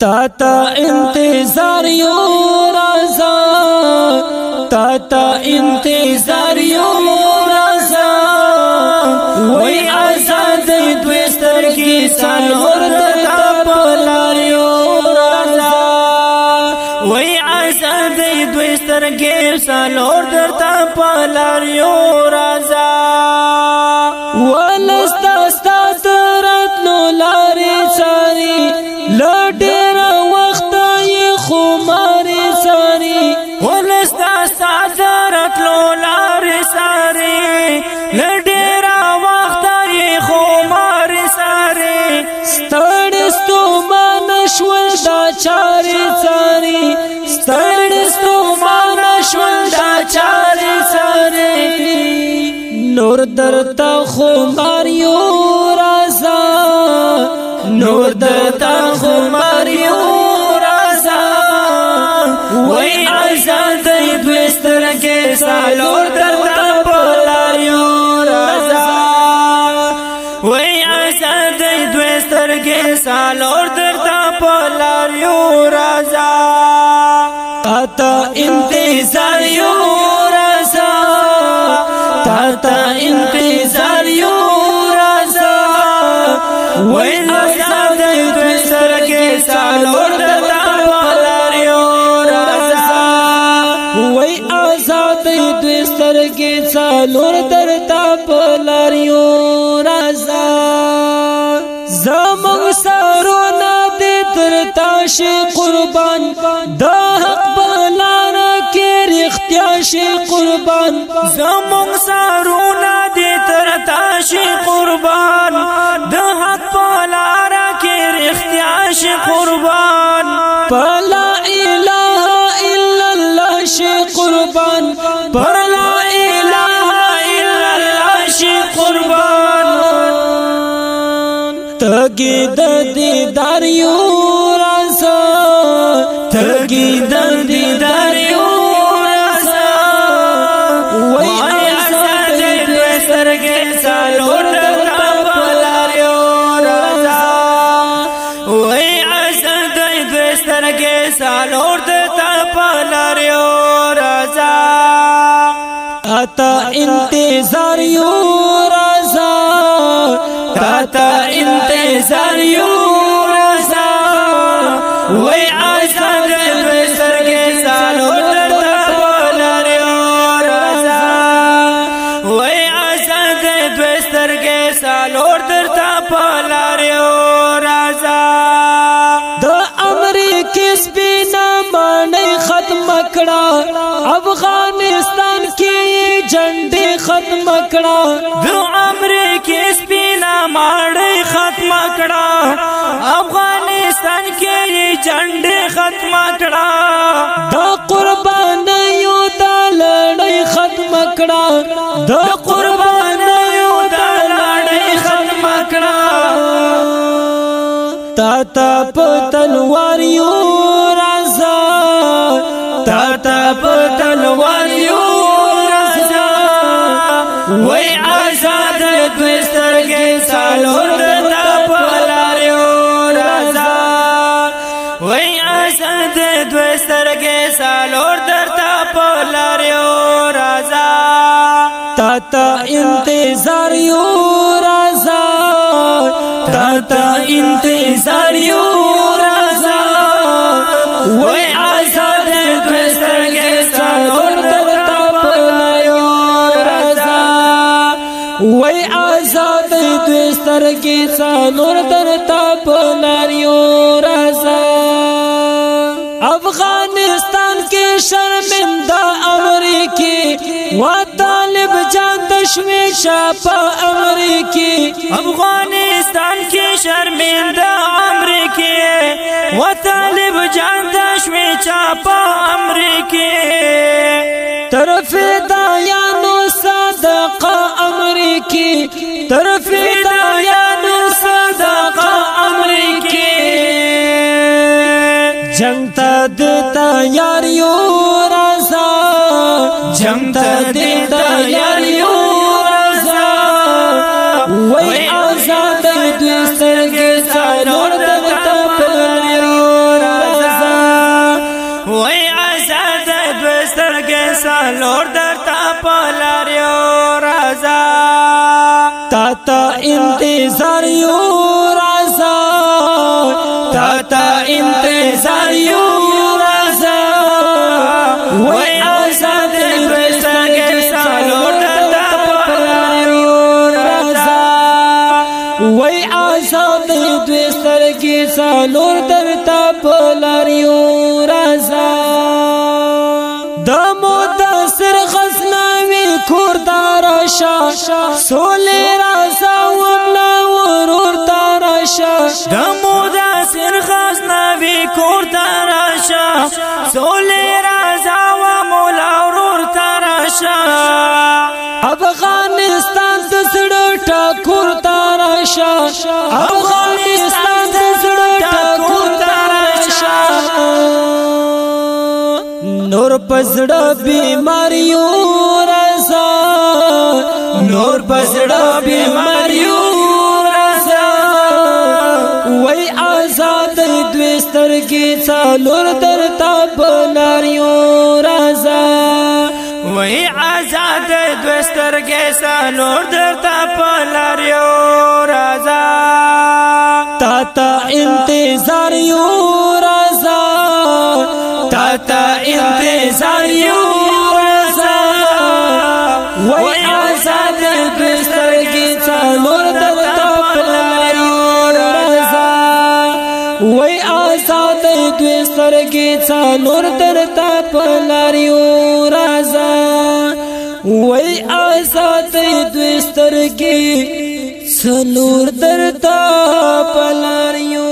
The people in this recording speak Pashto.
تا انتظار یو رازا تا انتظار یو رازا وی آزاد دوی سترگی سالور درتا پلار یو رازا وی آزاد دوی سترگی سالور درتا پلار یو رازا ولستا ستا ترتلو لاری ساری لډیر وخت یې خمارې ساری ولستا ستا ترتلو لاری ساری لډیر وخت یې خمارې ساری ستړی ستومانه شول دا چارې ساری ستړی ستومانه شول دا چارې ساری نور درتا خمار یو رازا نور درتا خمار یو رازا وی آزاد دوی سترگی سالور درتا پلار یو رازا وی آزاد دوی سترگی سالور درتا پلار یو رازا تا انتظار یو رازا تا انتظار یو رازا وی آزاد دوی سترگی سالور درتا پلار یو رازا وی آزاد دوی سترگی سالور درتا پلار یو رازا زمون سرونا دی درتا شی قربان دا حق بلارا کی رختیا شی قربان زمون سرونا دی درتا شی قربان دا حق بلارا کی رختیا شی قربان پلا الہ الا اللہ شی قربان پلا الہ الا اللہ شی قربان تگی دیدار یو رازا تگی دیدار یو رازا وی آزاد دوی سترگی سالور درتا پلار یو رازا وی آزاد دوی سترگی سالور درتا پلار یو رازا تا انتظار یو رازا تا انتظار یو رازا وی آزاد دوی سترگی سالور درتا پلار یو رازا وی آزاد دوی سترگی سالور درتا پلار یو رازا دا امریکی سپینا مانی ختم کڑا افغانستان کی جنڈی ختم کڑا دا امریکی سپینا مانی ختم کڑا افغانستان کی جنڈی ختم کڑا دا قربانیو دا لڑائی ختم کڑا دا قربانیو دا لڑائی ختم کڑا تا پتلوار یو رازا تا پتلوار یو رازا وی آزاد دوی سترگی سالور درتا پلار یو رازا وی آزاد دوی سترگی سالور درتا پلار یو رازا تا انتظار یو رازا تا انتظار یو رازا وی آزاد دوی سترگی سالور درتا پلار یو رازا وی آزاد دوی سترگی سالور درتا پلار یو رازا افغانستان کے شرمندہ امریکی و طالب جان دشوی شاپا امریکی افغانستان کی شرمندہ امریکی و طالب جان دشوی شاپا امریکی طرف دایانو صدقہ امریکی طرف دایانو صدقہ امریکی جنگ تا دیتا یار یو رازا جنگ تا دیتا یار یو رازا وی آزاد دوی سترگی سالور درتا پلار یو سالور درتا پلاریو رازا تا انتظار یو رازا تا انتظار یو رازا وای آزاد دوسترګې سالور درتا پلاریو رازا وای آزاد دوسترګې سالور درتا پلاریو رازا دمو دسر غزناوی کوردارشا سولی رازا وملا ورور تارشا دمو دسر غزناوی کوردارشا سولی رازا وملا ورور تارشا افغانستان دسڑا ٹاکور تارشا افغانستان دسڑا ٹاکور تارشا نور پزڑا بیماریو رازا نور پزڑا بیماریو رازا وای آزاد دوسترګې څلور درتا پلاریو رازا وای آزاد دوسترګې څلور درتا پلاریو رازا تا انتظار یو رازا تا انتظار یو رازا وای آزاد دوسترګې څلور درتا پلاریو رازا وای آزاد دوسترګې څلور درتا پلاریو رازا وای آزاد دوسترګې څلور درتا پلاریو